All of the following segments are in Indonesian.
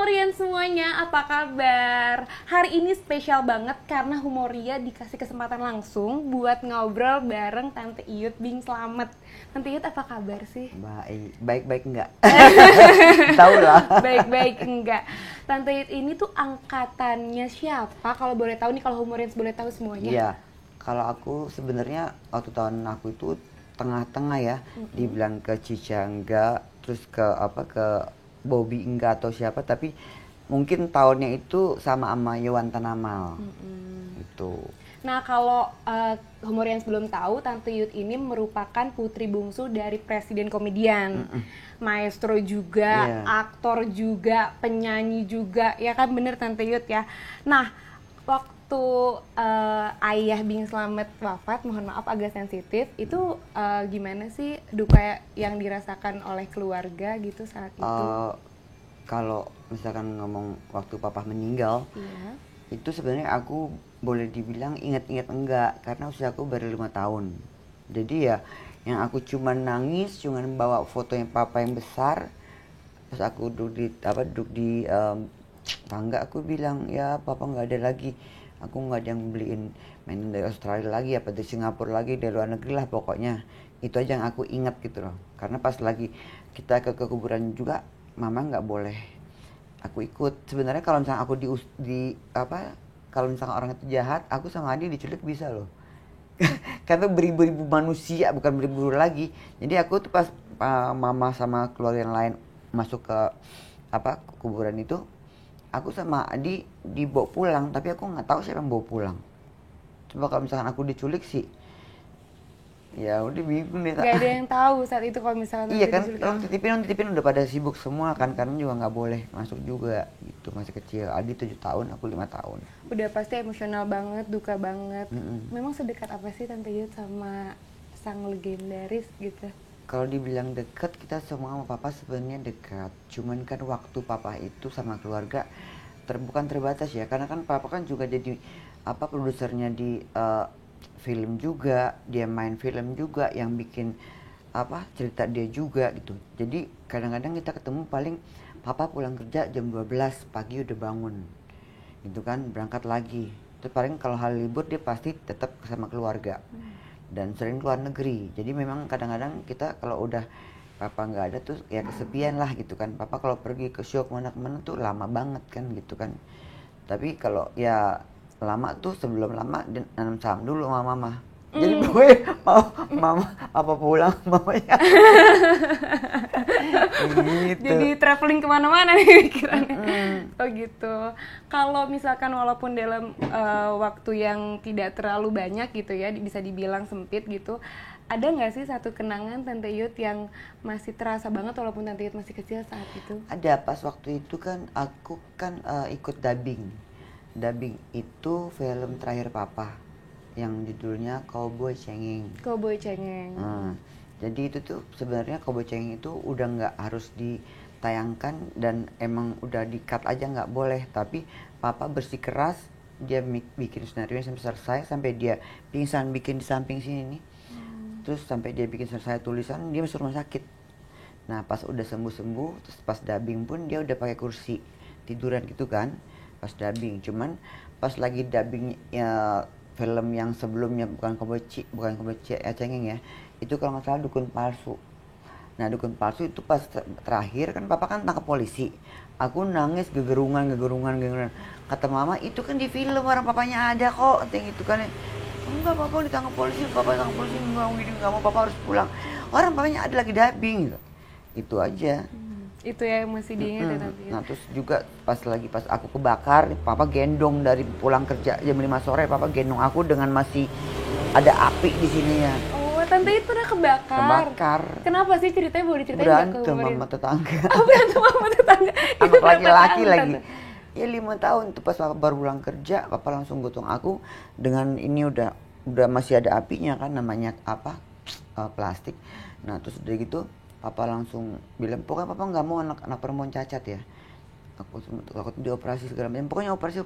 Humorian semuanya, apa kabar? Hari ini spesial banget karena Humoria dikasih kesempatan langsung buat ngobrol bareng Tante Iyut Bing Slamet. Tante Iyut apa kabar sih? Baik enggak? Tahu lah. Baik enggak. Tante Iyut ini tuh angkatannya siapa? Kalau boleh tahu nih, kalau Humorians boleh tahu semuanya. Iya, kalau aku sebenarnya waktu tahun aku itu tengah-tengah ya, dibilang ke Cica enggak, terus ke Bobby enggak atau siapa, tapi mungkin tahunnya itu sama Yowan Tanamal. Itu. Nah, kalau Humorians belum tahu, Tante Iyut ini merupakan putri bungsu dari presiden komedian. Maestro juga, aktor juga, penyanyi juga, ya kan, bener Tante Iyut ya. Nah, waktu ayah Bing Slamet wafat, mohon maaf agak sensitif, itu gimana sih duka yang dirasakan oleh keluarga gitu saat itu? Kalau misalkan ngomong waktu papa meninggal, itu sebenarnya aku boleh dibilang ingat-ingat enggak, karena usia aku baru 5 tahun. Jadi ya yang aku cuma nangis, cuma bawa fotonya papa yang besar. Pas aku duduk di tangga, aku bilang ya papa nggak ada lagi, aku nggak ada yang beliin mainan dari Australia lagi, apa dari Singapura lagi, dari luar negeri lah pokoknya. Itu aja yang aku ingat gitu loh. Karena pas lagi kita ke kuburan juga, mama nggak boleh aku ikut. Sebenarnya kalau misalnya aku kalau misalnya orang itu jahat, aku sama Adi diculik bisa loh. Karena beribu-ribu manusia, bukan beribu lagi. Jadi aku tuh pas mama sama keluarga yang lain masuk ke kuburan itu, aku sama Adi dibawa pulang, tapi aku nggak tahu siapa yang bawa pulang. Coba kalau misalkan aku diculik sih, ya udah bingung deh. Gak ada yang tahu saat itu kalau misalnya iya kan, orang titipin udah pada sibuk semua kan, karena juga nggak boleh masuk juga gitu, masih kecil. Adi 7 tahun, aku 5 tahun. Udah pasti emosional banget, duka banget. Memang sedekat apa sih Tante Iyut sama sang legendaris gitu? Kalau dibilang dekat, kita semua sama papa sebenarnya dekat. Cuman kan waktu papa itu sama keluarga bukan terbatas ya, karena kan papa kan juga jadi produsernya di film juga, dia main film juga, yang bikin cerita dia juga gitu. Jadi kadang-kadang kita ketemu paling papa pulang kerja jam 12 pagi udah bangun gitu kan, berangkat lagi. Terus paling kalau hari libur dia pasti tetap sama keluarga dan sering keluar negeri. Jadi memang kadang-kadang kita kalau udah papa nggak ada tuh ya kesepian lah gitu kan. Papa kalau pergi ke show kemana-kemana tuh lama banget kan gitu kan. Tapi kalau ya lama tuh sebelum lama nanam saham dulu sama mama. Jadi gue mau mama apa pulang mamanya. Gitu. Jadi traveling kemana-mana nih pikirannya. Oh gitu. Kalau misalkan walaupun dalam waktu yang tidak terlalu banyak gitu ya, bisa dibilang sempit gitu, ada nggak sih satu kenangan Tante Iyut yang masih terasa banget walaupun Tante Iyut masih kecil saat itu? Ada, pas waktu itu kan aku kan ikut dubbing. Dubbing itu film terakhir papa yang judulnya Cowboy Cengeng. Cowboy Cengeng. Jadi itu tuh sebenarnya Cowboy Cengeng itu udah nggak harus ditayangkan dan emang udah di-cut aja, nggak boleh. Tapi papa bersikeras, dia bikin skenario sampai selesai, sampai dia pingsan bikin di samping sini nih. Terus sampai dia bikin selesai tulisan, dia masuk rumah sakit. Nah pas udah sembuh-sembuh, terus pas dubbing pun dia udah pakai kursi tiduran gitu kan, pas dubbing. Cuman pas lagi dubbing film yang sebelumnya, bukan Cowboy Cengeng ya, itu kalau nggak salah Dukun Palsu. Nah Dukun Palsu itu pas terakhir kan papa kan tangkap polisi, aku nangis gegerungan. Kata mama, itu kan di film orang papanya ada kok, gitu kan. Enggak, papa ditangkap polisi, nggak mau, papa harus pulang, orang papanya ada lagi dubbing gitu. Itu aja. Itu ya yang masih diingat ya Tante Iyut. Nah terus juga pas aku kebakar, papa gendong dari pulang kerja jam 5 sore, papa gendong aku dengan masih ada api di sininya. Oh, Tante Iyut pernah kebakar. Kenapa sih ceritanya, boleh diceritain nggak ke Berantem sama tetangga. Berantem sama tetangga. Anak laki-laki lagi. Ya 5 tahun tuh, pas papa baru pulang kerja, papa langsung gotong aku dengan ini udah masih ada apinya kan, namanya plastik. Nah terus udah gitu papa langsung bilang, pokoknya papa nggak mau anak perempuan cacat ya, aku takut dioperasi segala macam, pokoknya operasi.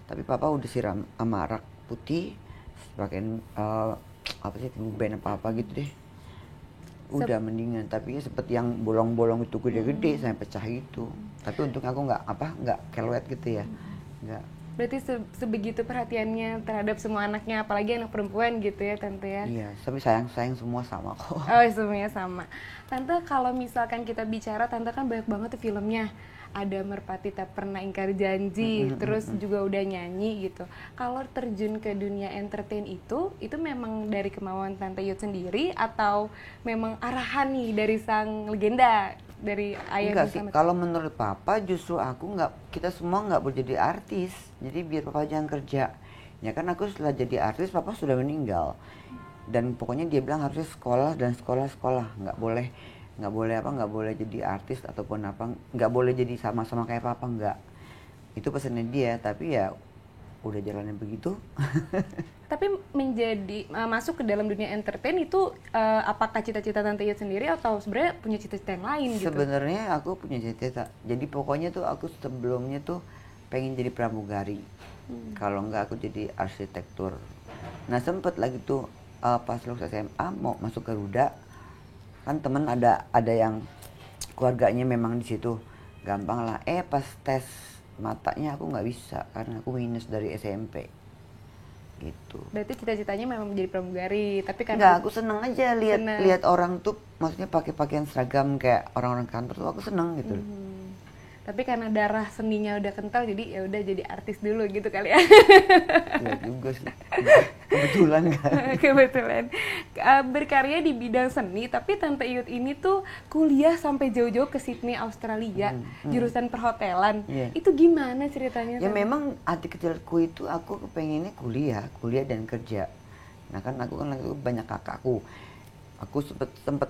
Tapi papa udah siram sama arak putih, pakein band apa gitu deh, udah mendingan. Tapi seperti yang bolong-bolong itu gede-gede sampai pecah gitu. Tapi untung aku nggak keluet gitu ya. Nggak. Berarti sebegitu perhatiannya terhadap semua anaknya, apalagi anak perempuan gitu ya Tante ya? Iya, tapi sayang semua sama kok. Oh, semuanya sama. Tante, kalau misalkan kita bicara, Tante kan banyak banget tuh filmnya. Ada Merpati Tak Pernah Ingkar Janji, terus juga udah nyanyi gitu. Kalau terjun ke dunia entertain itu memang dari kemauan Tante Yud sendiri atau memang arahan nih dari sang legenda, dari ayah? Enggak sih, kalau menurut Papa justru kita semua nggak boleh jadi artis. Jadi biar Papa jangan kerja. Ya kan aku setelah jadi artis, Papa sudah meninggal. Dan pokoknya dia bilang harusnya sekolah dan sekolah, nggak boleh jadi artis ataupun apa, nggak boleh jadi sama-sama kayak Papa, nggak. Itu pesannya dia, tapi ya udah jalannya begitu. Tapi masuk ke dalam dunia entertain itu apakah cita-cita Tante Yud sendiri atau sebenarnya punya cita-cita yang lain gitu? Sebenarnya aku punya cita-cita. Jadi pokoknya tuh aku sebelumnya tuh pengen jadi pramugari. Kalau enggak aku jadi arsitektur. Nah sempet lagi tuh pas lulus SMA mau masuk Garuda. Kan temen ada yang keluarganya memang di situ, gampang lah. Pas tes matanya aku nggak bisa karena aku minus dari SMP gitu. Berarti cita-citanya memang menjadi pramugari, tapi kan nggak, aku seneng aja lihat orang tuh, maksudnya pakai pakaian seragam kayak orang-orang kantor tuh aku seneng gitu. Tapi karena darah seninya udah kental, jadi ya udah jadi artis dulu gitu kali ya. Iya juga sih. Kebetulan kan. Kebetulan. Berkarya di bidang seni, tapi Tante Yud ini tuh kuliah sampai jauh-jauh ke Sydney, Australia, jurusan perhotelan. Itu gimana ceritanya? Ya memang hati kecilku itu aku kepengennya kuliah dan kerja. Nah kan aku kan lagi banyak kakakku. Aku sempet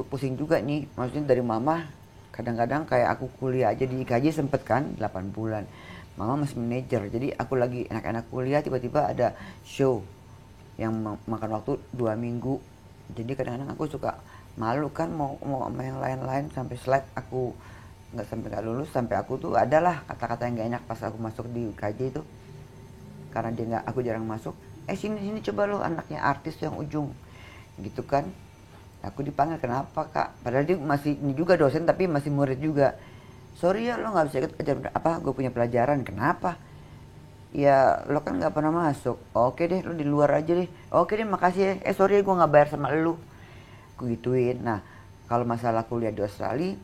pusing juga nih, maksudnya dari mama. Kadang-kadang kayak aku kuliah aja di IKJ sempet kan 8 bulan. Mama masih manajer, jadi aku lagi enak-enak kuliah, tiba-tiba ada show yang makan waktu 2 minggu. Jadi kadang-kadang aku suka malu kan mau sama yang lain-lain, sampai slide aku nggak lulus, sampai aku tuh adalah kata-kata yang gak enak pas aku masuk di IKJ itu. Karena aku jarang masuk. Sini coba lo, anaknya artis yang ujung. Gitu kan. Aku dipanggil, kenapa kak? Padahal dia masih ini juga dosen tapi masih murid juga. Sorry ya lo nggak bisa ikut ajar apa? Gue punya pelajaran. Kenapa? Ya lo kan nggak pernah masuk. Oke deh, lo di luar aja deh. Oke deh, makasih ya. Sorry ya gue nggak bayar sama lo. Aku gituin. Nah kalau masalah kuliah di Australia,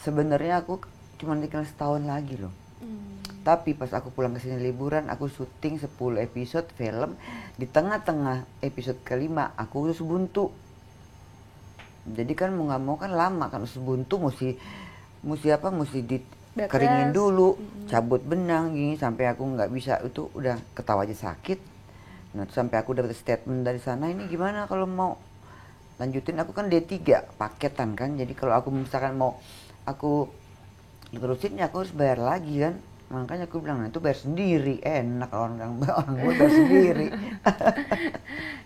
sebenarnya aku cuma tinggal setahun lagi loh. Tapi pas aku pulang ke sini liburan, aku syuting 10 episode film. Di tengah-tengah episode kelima, aku terus buntu. Jadi kan mau nggak mau kan lama kan, buntu mesti dikeringin dulu, cabut benang gini sampai aku nggak bisa, itu udah ketawa aja sakit. Nah sampai aku dapat statement dari sana, ini gimana kalau mau lanjutin, aku kan D3 paketan kan, jadi kalau aku misalkan mau aku terusin ya aku harus bayar lagi kan. Makanya aku bilang, nah itu bayar sendiri, enak orang gue bayar sendiri.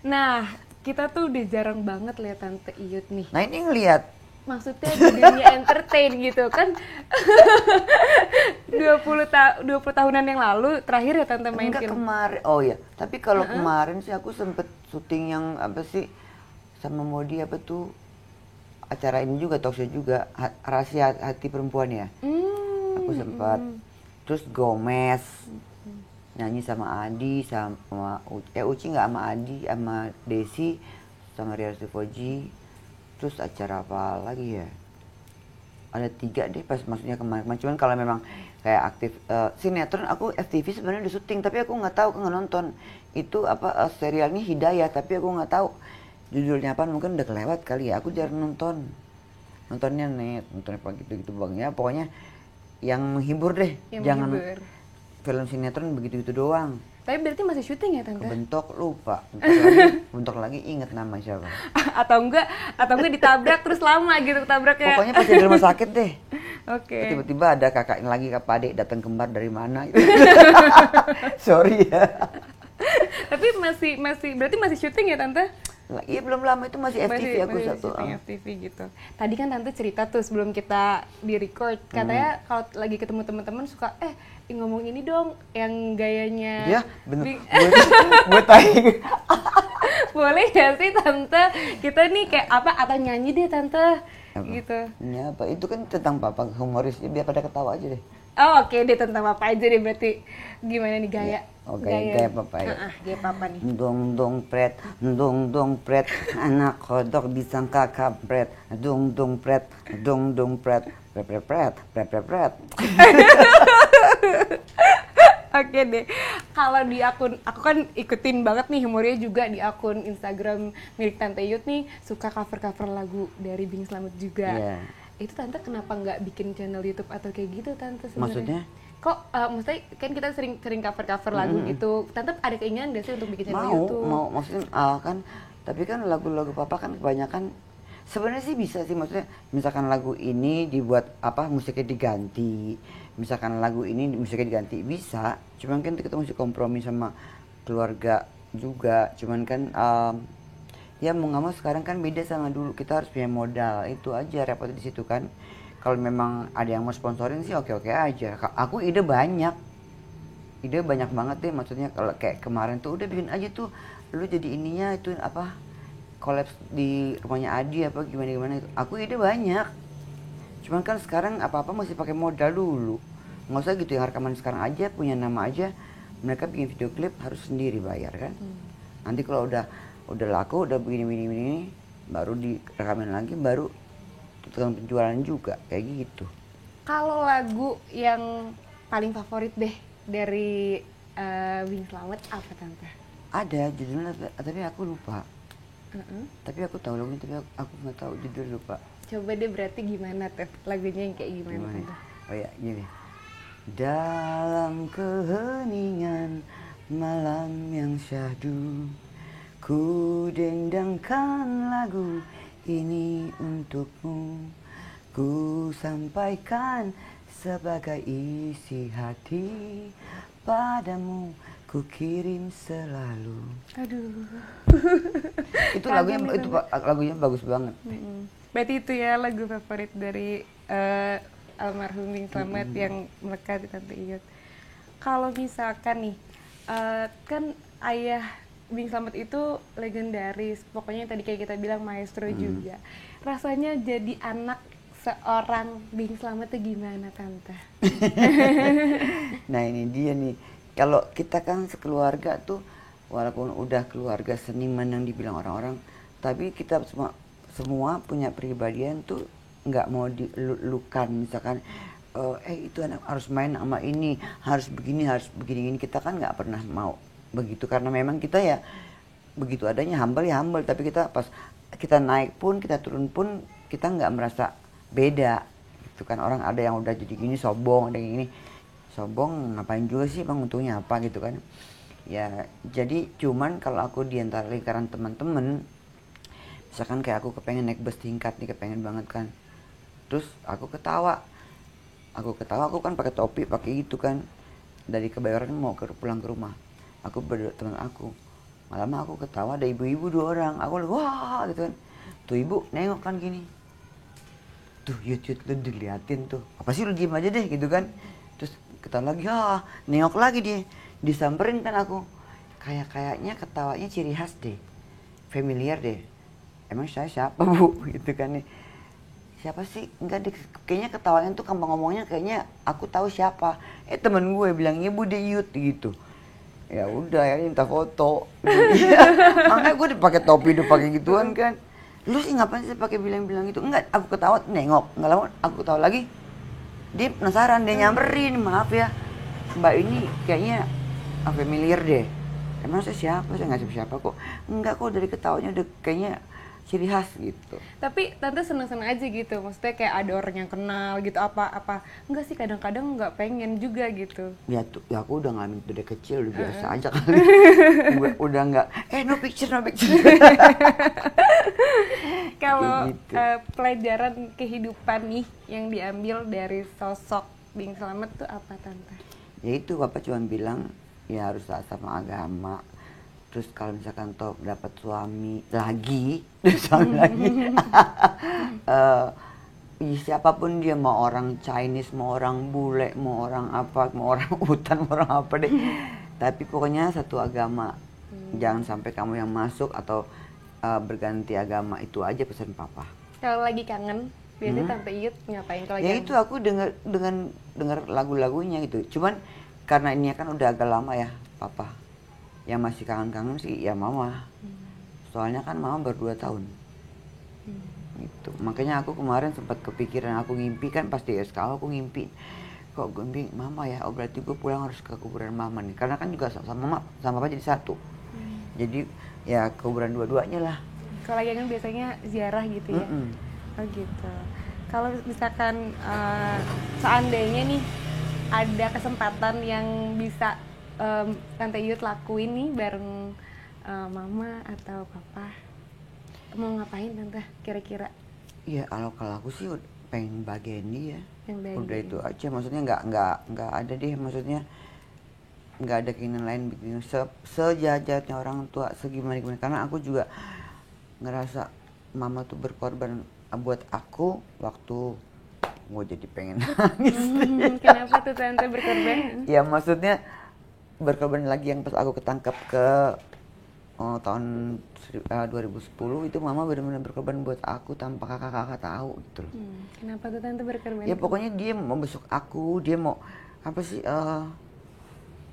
Nah kita tuh udah jarang banget lihat Tante Yud nih. Nah ini ngelihat. Maksudnya di dunia entertain gitu kan. 20 tahunan yang lalu terakhir ya Tante main film. Kemarin, oh ya. Tapi kalau kemarin sih aku sempet syuting yang apa sih sama Modi apa tuh, acara ini juga, talkshow juga, Rahasia Hati Perempuan ya. Aku sempat. Terus Gomez. Nyanyi sama Adi, sama Uci nggak, sama Adi, sama Desi, sama Ria Sivoji. Terus acara apa lagi ya? Ada 3 deh pas maksudnya kemarin. Cuman kalau memang kayak aktif sinetron, aku FTV sebenarnya udah syuting, tapi aku nggak tahu, aku nggak nonton. Itu apa serialnya Hidayah, tapi aku nggak tahu judulnya apa, mungkin udah kelewat kali ya. Aku jarang nontonnya nontonnya gitu bang ya. Pokoknya yang menghibur deh, jangan film sinetron begitu-gitu doang. Tapi berarti masih syuting ya Tante? Bentok lupa. Bentok lagi inget nama siapa. atau enggak ditabrak terus lama gitu tabraknya. Pokoknya pasti di rumah sakit deh. Oke. Tiba-tiba ada kakaknya lagi, kak adik datang kembar dari mana gitu. Sorry ya. Tapi berarti masih syuting ya Tante? Iya belum lama, itu masih FTV aku satu. FTV gitu. Tadi kan Tante cerita tuh sebelum kita di record, katanya kalau lagi ketemu teman-teman suka ngomong ini dong yang gayanya. Iya bener. Gue tanya. Boleh gak sih Tante, kita nih kayak apa, atau nyanyi deh Tante, apa? gitu. Ini apa? Itu kan tentang papa humoris, biar pada ketawa aja deh. Oh oke deh, tentang papa aja deh berarti. Gimana nih gaya? Oh, gaya papa ya. Gaya papa nih. Dong pret, anak kodok disangka kampret. Dong pret, pret. Oke deh, kalau di akun, aku kan ikutin banget nih humornya juga di akun Instagram milik Tante Yut nih, suka cover-cover lagu dari Bing Slamet juga. Yeah. Itu Tante kenapa nggak bikin channel YouTube atau kayak gitu Tante sebenarnya? Maksudnya? Kok maksudnya kan kita sering cover-cover lagu gitu, Tante ada keinginan nggak sih untuk bikin channel YouTube? Mau, maksudnya kan, tapi kan lagu-lagu papa kan kebanyakan sebenarnya sih bisa sih, maksudnya misalkan lagu ini dibuat apa, musiknya diganti, misalkan lagu ini musiknya diganti bisa, cuman kan kita mesti kompromi sama keluarga juga, cuman kan ya mau nggak mau sekarang kan beda sama dulu, kita harus punya modal, itu aja repot di situ kan. Kalau memang ada yang mau sponsorin sih oke aja. Aku ide banyak banget deh, maksudnya kalau kayak kemarin tuh udah bikin aja tuh, lu jadi ininya itu apa, kolaps di rumahnya Adi apa gimana itu. Aku ide banyak, cuman kan sekarang apa masih pakai modal dulu. Nggak usah gitu, yang rekaman sekarang aja punya nama aja, mereka bikin video klip harus sendiri bayar kan. Nanti kalau udah laku, udah begini baru direkamin lagi, baru tukang penjualan juga kayak gitu. Kalau lagu yang paling favorit deh dari Bing Slamet apa Tante? Ada judulnya tapi aku lupa. Tapi aku tahu lagunya, tapi aku nggak tahu judul, lupa. Coba deh, berarti gimana tuh lagunya, yang kayak gimana? Oh ya gini. Dalam keheningan malam yang syahdu, ku dendangkan lagu ini untukmu, ku sampaikan sebagai isi hati padamu, ku kirim selalu. Aduh. Itu lagunya bagus banget. Berarti itu ya lagu favorit dari almarhum Bing Slamet yang melekat di Tante Iyut. Kalau misalkan nih, kan ayah Bing Slamet itu legendaris, pokoknya tadi kayak kita bilang maestro juga. Rasanya jadi anak seorang Bing Slamet itu gimana Tante? Nah ini dia nih, kalau kita kan sekeluarga tuh, walaupun udah keluarga seniman yang dibilang orang-orang, tapi kita semua punya pribadian tuh nggak mau dilukan, misalkan itu anak harus main sama ini, harus begini kita kan nggak pernah mau begitu, karena memang kita ya begitu adanya, humble, tapi kita pas kita naik pun, kita turun pun, kita nggak merasa beda gitu kan. Orang ada yang udah jadi gini sombong, ada yang ini sombong, ngapain juga sih bang, untungnya apa gitu kan ya. Jadi cuman kalau aku di antara lingkaran teman-teman, misalkan kayak aku kepengen naik bus tingkat nih, kepengen banget kan, terus aku ketawa, aku kan pakai topi, pakai gitu kan, dari Kebayoran mau pulang ke rumah, aku berdua teman aku, malam aku ketawa, ada ibu-ibu 2 orang, aku wah gitu kan, tuh ibu nengok kan gini, tuh Yut lu diliatin tuh, apa sih lu diem aja deh gitu kan, terus ketawa lagi, nengok lagi dia, disamperin kan aku, kayaknya ketawanya ciri khas deh, familiar deh, emang saya siapa bu gitu kan nih. Siapa sih, enggak deh, kayaknya ketawanya tuh gampang ngomongnya, kayaknya aku tahu siapa, temen gue bilangnya Bu Deyut gitu. Ya udah ya minta foto. Makanya gue dipakai topi, udah pakai gituan kan. Lu sih ngapain sih pakai bilang-bilang gitu? Enggak, aku ketawa nengok, enggak lama aku ketawa lagi. Dia penasaran, dia nyamperin, maaf ya Mbak, ini kayaknya familiar deh. Emang saya siapa? Saya nggak siapa kok. Enggak kok, dari ketawanya udah kayaknya ciri khas gitu. Tapi Tante seneng-seneng aja gitu, maksudnya kayak ada orang yang kenal gitu, apa enggak sih, kadang-kadang nggak pengen juga gitu. Ya tuh, ya aku udah ngalamin dari kecil, udah biasa aja kali. Udah nggak no picture. Kalau gitu. Pelajaran kehidupan nih yang diambil dari sosok Bing Slamet tuh apa Tante? Ya itu Bapak cuma bilang ya harus taat sama agama. Terus kalau misalkan toh dapat suami lagi, siapapun dia, mau orang Chinese, mau orang bule, mau orang apa, mau orang hutan, mau orang apa deh. Tapi pokoknya satu agama, Jangan sampai kamu yang masuk atau berganti agama, itu aja pesan papa. Kalau lagi kangen biasanya Tante Iyut ngapain kalau ya itu aku dengar lagu-lagunya gitu. Cuman karena ini kan udah agak lama ya papa, yang masih kangen-kangen sih ya mama. Soalnya kan mama baru 2 tahun. Gitu. Makanya aku kemarin sempat kepikiran, aku ngimpi kan pasti SKO, aku ngimpi kok gue ngimpi mama ya, oh berarti gue pulang harus ke kuburan mama nih, karena kan juga sama mama sama papa jadi satu. Jadi ya kuburan dua-duanya lah. Kalau lagi kan biasanya ziarah gitu ya. Oh gitu. Kalau misalkan seandainya nih ada kesempatan yang bisa Tante Iyut lakuin nih bareng mama atau papa, mau ngapain Tante kira-kira? Iya, kalau aku sih pengen bagian dia. Udah itu dia. aja, maksudnya nggak ada deh, maksudnya nggak ada keinginan lain bikin sejajarnya orang tua segimana karena aku juga ngerasa mama tuh berkorban buat aku waktu gue jadi pengen nangis. Kenapa tuh Tante berkorban? Ya maksudnya berkorban lagi yang pas aku ketangkap ke tahun 2010 itu mama benar-benar berkorban buat aku tanpa kakak-kakak tahu gitu loh. Kenapa tuh Tante berkorban? Ya pokoknya dia mau besok aku, dia mau apa sih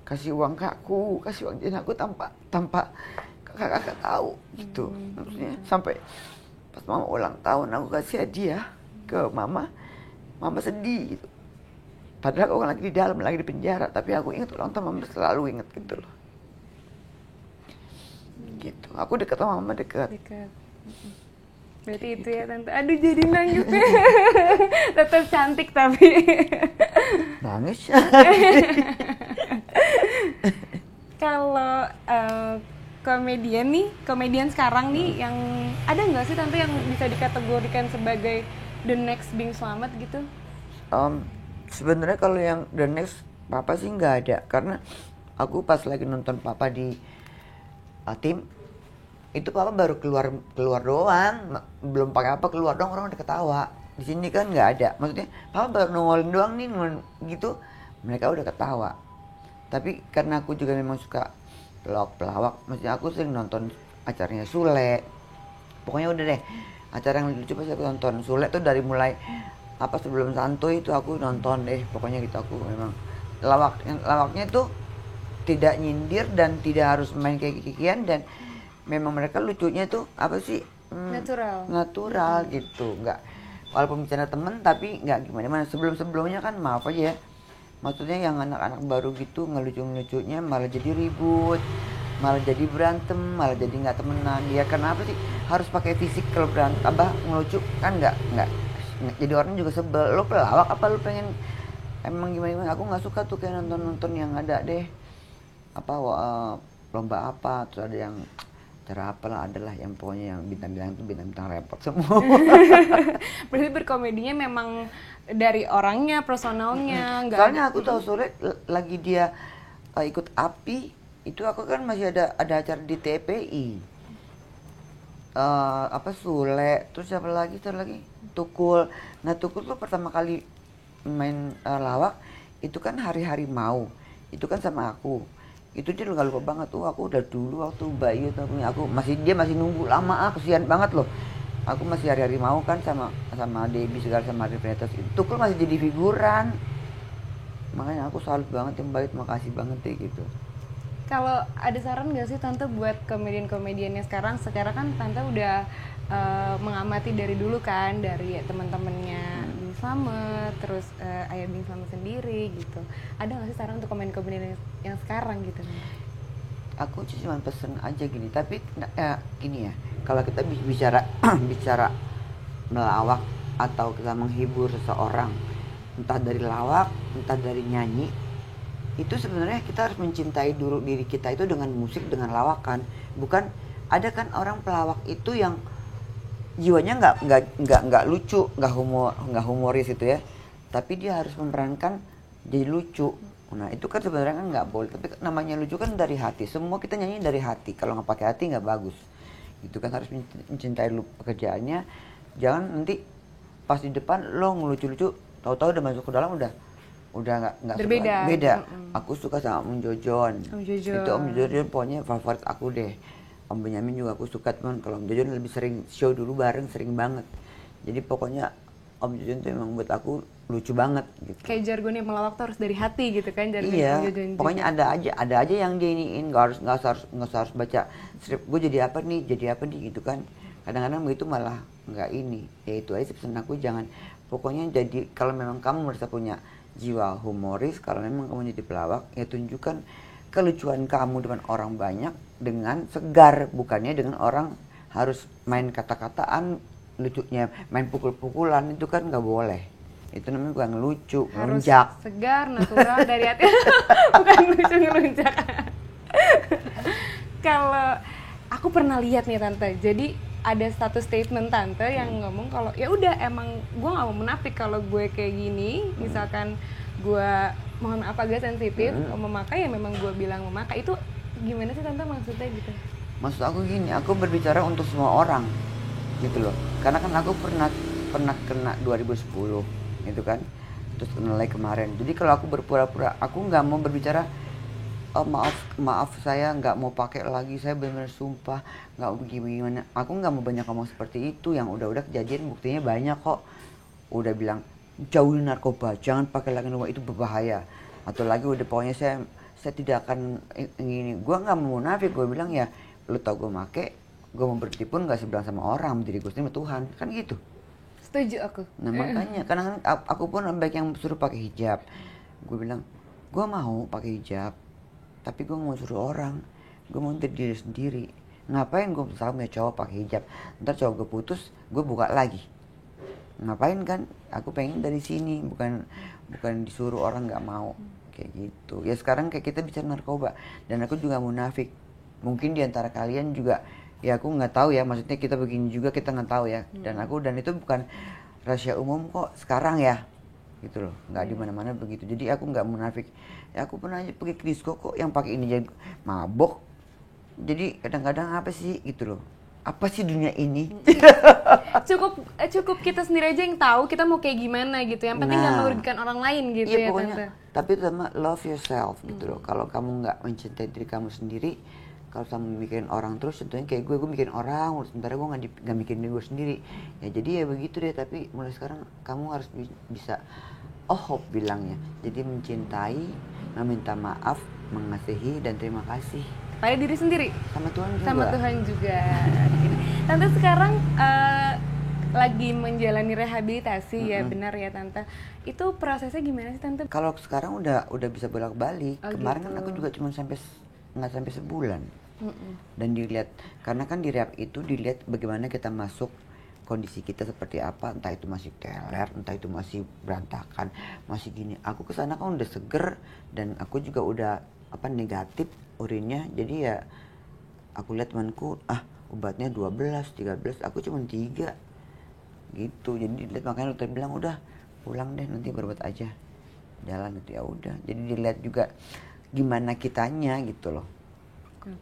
kasih uang ke aku, kasih uang jajan aku tanpa kakak-kakak tahu gitu. Maksudnya sampai pas mama ulang tahun aku kasih hadiah ke mama sedih gitu. Padahal aku lagi di dalam, lagi di penjara, tapi aku ingat ulang tahun mama, selalu ingat gitu loh. Gitu. Aku dekat sama mama, dekat. Berarti itu ya Tante. Aduh jadi nangis. Tetap cantik tapi. Nangis. Kalau komedian sekarang nih yang ada nggak sih Tante yang bisa dikategorikan sebagai the next Bing Slamet gitu? Sebenarnya kalau yang the next papa sih nggak ada, karena aku pas lagi nonton papa di tim itu papa baru keluar doang, belum pakai apa, keluar doang orang udah ketawa. Di sini kan nggak ada, maksudnya papa baru nongolin doang nih gitu, mereka udah ketawa. Tapi karena aku juga memang suka pelawak, maksudnya aku sering nonton acaranya Sule, pokoknya udah deh acara yang lucu pasti aku nonton. Sule tuh dari mulai apa sebelum santuy itu aku nonton deh, pokoknya gitu. Aku memang lawaknya tuh tidak nyindir dan tidak harus main kayak kikian, dan memang mereka lucunya tuh apa sih natural gitu, nggak walaupun bercanda temen tapi nggak gimana sebelumnya kan maaf aja ya, maksudnya yang anak-anak baru gitu ngelucunya malah jadi ribut, malah jadi berantem, malah jadi nggak temenan. Ya kenapa sih harus pakai fisik kalau berantem, abah ngelucu kan nggak jadi orang juga sebel. Lo pelawak apa lo pengen emang gimana, aku nggak suka tuh kayak nonton yang ada deh apa lomba apa terus ada yang cara apalah, adalah yang pokoknya yang bintang-bintang itu bintang repot semua. Berarti berkomedinya memang dari orangnya, personalnya. Soalnya aku tahu sore lagi dia ikut API itu, aku kan masih ada acara di TPI. Apa Sule, terus siapa lagi Tukul. Nah Tukul tuh pertama kali main lawak itu kan hari-hari mau, itu kan sama aku. Itu dia nggak lupa banget tuh, aku udah dulu waktu bayi aku dia masih nunggu lama, kesian banget loh. Aku masih hari-hari mau kan sama Debbie segala, sama Rifetas itu Tukul masih jadi figuran. Makanya aku salut banget yang baik, makasih banget deh gitu. Kalau ada saran nggak sih Tante buat komedian-komediannya sekarang kan Tante udah mengamati dari dulu kan, dari teman-temannya Bing Slamet, terus ayah Bing Slamet sendiri gitu. Ada nggak sih saran untuk komedian yang sekarang gitu? Aku cuma pesen aja gini, tapi gini ya, kalau kita bicara bicara melawak atau kita menghibur seseorang, entah dari lawak, entah dari nyanyi, itu sebenarnya kita harus mencintai dulu diri kita itu dengan musik, dengan lawakan. Bukan ada kan orang pelawak itu yang jiwanya nggak lucu, nggak humoris itu ya, tapi dia harus memerankan jadi lucu. Nah itu kan sebenarnya kan nggak boleh, tapi namanya lucu kan dari hati. Semua kita nyanyi dari hati, kalau nggak pakai hati nggak bagus. Itu kan harus mencintai pekerjaannya. Jangan nanti pas di depan lo ngelucu-lucu, tahu-tahu udah masuk ke dalam udah nggak berbeda. Suka, beda. Aku suka sama Om Jojon. Itu Om Jojon pokoknya favorit aku deh. Om Benyamin juga aku suka, teman. Kalau Om Jojon lebih sering show dulu bareng, sering banget. Jadi pokoknya Om Jojon tuh emang buat aku lucu banget gitu. Kayak jargonnya melawak tuh harus dari hati gitu kan, jargon iya, Om Jojon. Pokoknya ada aja yang dia iniin, nggak harus baca skrip gue jadi apa nih gitu kan. Kadang-kadang begitu malah nggak ini. Ya itu aja pesan aku, jangan pokoknya jadi, kalau memang kamu merasa punya jiwa humoris, kalau memang kamu jadi pelawak, ya tunjukkan kelucuan kamu depan orang banyak dengan segar, bukannya dengan orang harus main kata-kataan lucunya, main pukul-pukulan, itu kan nggak boleh. Itu namanya bukan lucu, harus ngelunjak. Segar, natural, dari hati. Bukan lucu, ngelunjak. Kalau aku pernah lihat nih Tante, jadi ada satu statement Tante yang ngomong kalau ya udah, emang gue nggak mau menafik kalau gue kayak gini, misalkan gue mohon maaf agak sensitif memakai, ya memang gue bilang memakai. Itu gimana sih Tante maksudnya gitu? Maksud aku gini, aku berbicara untuk semua orang gitu loh, karena kan aku pernah kena 2010 gitu kan, terus kena lagi kemarin. Jadi kalau aku berpura-pura, aku nggak mau berbicara maaf saya nggak mau pakai lagi, saya benar-benar sumpah nggak gimana. Aku nggak mau banyak ngomong seperti itu, yang udah kejadian buktinya banyak kok. Udah bilang jauhi narkoba, jangan pakai lagi narkoba, itu berbahaya. Atau lagi udah pokoknya saya tidak akan ini. Gue nggak mau munafik, gue bilang ya lu tau gue make, gue mau berhenti pun nggak sebilang sama orang, diri gue sendiri sama Tuhan, kan gitu. Setuju aku. Nah makanya kadang aku pun baik yang suruh pakai hijab, gue bilang gue mau pakai hijab, tapi gue mau suruh orang, gue mau untuk diri sendiri. Ngapain gue sama cowok pakai hijab, ntar cowok gue putus, gue buka lagi. Ngapain kan? Aku pengen dari sini, bukan disuruh orang nggak mau kayak gitu. Ya sekarang kayak kita bicara narkoba, dan aku juga munafik. Mungkin di antara kalian juga, ya aku nggak tahu ya. Maksudnya kita begini juga kita nggak tahu ya. Dan itu bukan rahasia umum kok sekarang ya, gitu loh. Nggak di mana-mana begitu. Jadi aku nggak munafik. Ya aku pernah aja pergi ke disco kok yang pakai ini jadi mabok. Jadi kadang-kadang apa sih gitu loh. Apa sih dunia ini? cukup kita sendiri aja yang tahu kita mau kayak gimana gitu. Yang penting nggak merugikan orang lain gitu iya, ya pokoknya, Tante. Tapi sama love yourself gitu loh. Kalau kamu nggak mencintai diri kamu sendiri, kalau kamu mikirin orang terus, contohnya kayak gue mikirin orang, sementara gue nggak mikirin diri gue sendiri. Ya jadi ya begitu deh. Tapi mulai sekarang kamu harus bisa bilangnya. Jadi mencintai, meminta maaf, mengasihi, dan terima kasih. Pada diri sendiri? Sama Tuhan juga. Sama Tuhan juga. Tante sekarang lagi menjalani rehabilitasi ya, benar ya Tante? Itu prosesnya gimana sih Tante? Kalau sekarang udah bisa bolak-balik. Kemarin gitu. kan aku juga cuma nggak sampai sebulan. Dan dilihat, karena kan di rehab itu dilihat bagaimana kita masuk, kondisi kita seperti apa, entah itu masih teler, entah itu masih berantakan, masih gini. Aku kesana kan udah seger, dan aku juga udah negatif urinnya. Jadi ya aku lihat temanku, obatnya 12, 13, aku cuma 3 gitu. Jadi dilihat, makanya dokter bilang udah pulang deh, nanti berobat aja, jalan gitu. Ya udah, jadi dilihat juga gimana kitanya gitu loh.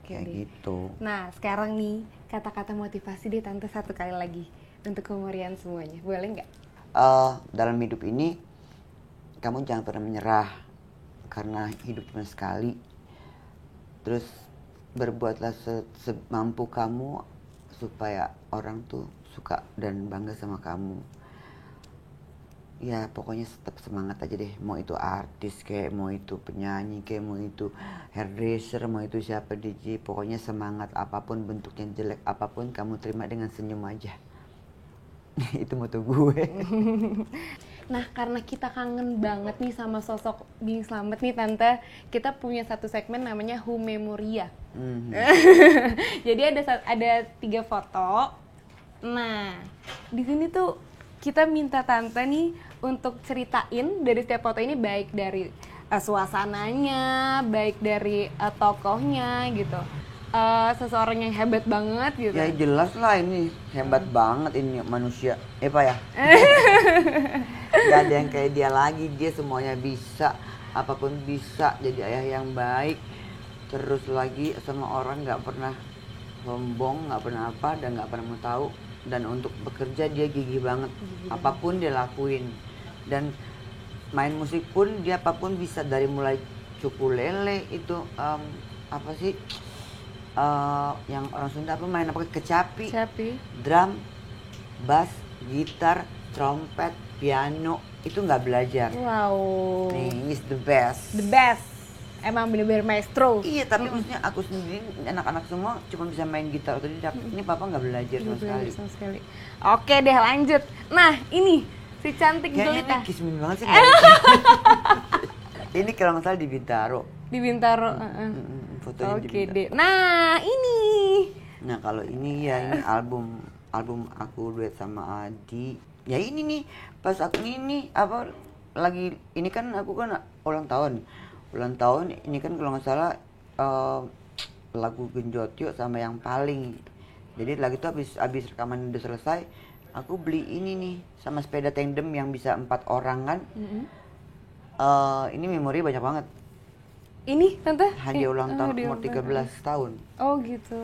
Kayak gitu. Nah sekarang nih, kata-kata motivasi deh Tante satu kali lagi untuk Humorian semuanya, boleh nggak? Dalam hidup ini kamu jangan pernah menyerah, karena hidup cuma sekali. Terus berbuatlah semampu kamu supaya orang tuh suka dan bangga sama kamu. Ya pokoknya tetap semangat aja deh. Mau itu artis kayak, mau itu penyanyi kayak, mau itu hairdresser, mau itu siapa DJ. Pokoknya semangat, apapun bentuknya, jelek apapun kamu terima dengan senyum aja. Itu moto gue. Nah karena kita kangen banget nih sama sosok Bing Slamet nih Tante, kita punya satu segmen namanya Humemoria. Jadi ada 3 foto. Nah di sini tuh kita minta Tante nih untuk ceritain dari setiap foto ini, baik dari suasananya, baik dari tokohnya gitu. Seseorang yang hebat banget gitu. Ya jelas lah ini hebat banget ini manusia. Pak ya. Gak ada yang kayak dia lagi, dia semuanya bisa, apapun bisa. Jadi ayah yang baik, terus lagi sama orang, nggak pernah sombong, nggak pernah apa, dan nggak pernah mau tahu. Dan untuk bekerja dia gigih banget, apapun dia lakuin. Dan main musik pun dia apapun bisa, dari mulai ukulele itu apa sih yang orang Sunda apa main apa kecapi, drum, bass, gitar, trompet, piano, itu nggak belajar. Wow. Nih, is the best. The best. Emang bener-bener maestro. Iya, tapi maksudnya aku sendiri, anak-anak semua cuma bisa main gitar otodidak. Ini papa nggak belajar sama sekali. Oke deh, lanjut. Nah, ini si cantik Zulita. Kayaknya ini kismin banget sih. Ini kalau nggak salah di Bintaro. Di Bintaro. Fotonya di Bintaro. Oke deh. Nah, ini. Nah, kalau ini ya ini album aku duet sama Adi. Ya ini nih, pas aku ini apa lagi ini kan aku kan ulang tahun ini kan kalau nggak salah lagu Genjot Yuk sama Yang Paling. Jadi lagu itu habis rekaman udah selesai, aku beli ini nih sama sepeda tandem yang bisa 4 orang kan. Ini memori banyak banget. Ini tante? Hadiah ulang tahun umur 13 tahun. Oh gitu.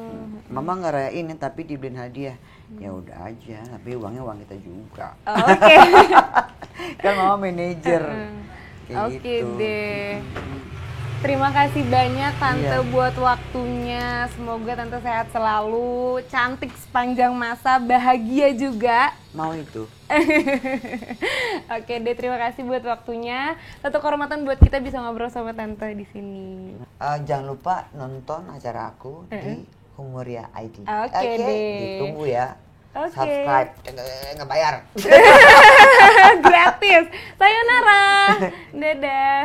Mama nggak rayain tapi dibeliin hadiah. Ya udah aja, tapi uangnya uang kita juga. Oke. Kan mama manajer. Oke deh. Terima kasih banyak tante buat waktunya. Semoga tante sehat selalu, cantik sepanjang masa, bahagia juga. Mau itu. Oke deh, terima kasih buat waktunya. Satu kehormatan buat kita bisa ngobrol sama tante di sini. Jangan lupa nonton acara aku di Humoria ID. Oke deh. Ditunggu ya. Subscribe, nggak bayar. Gratis. Sayonara. Dadah.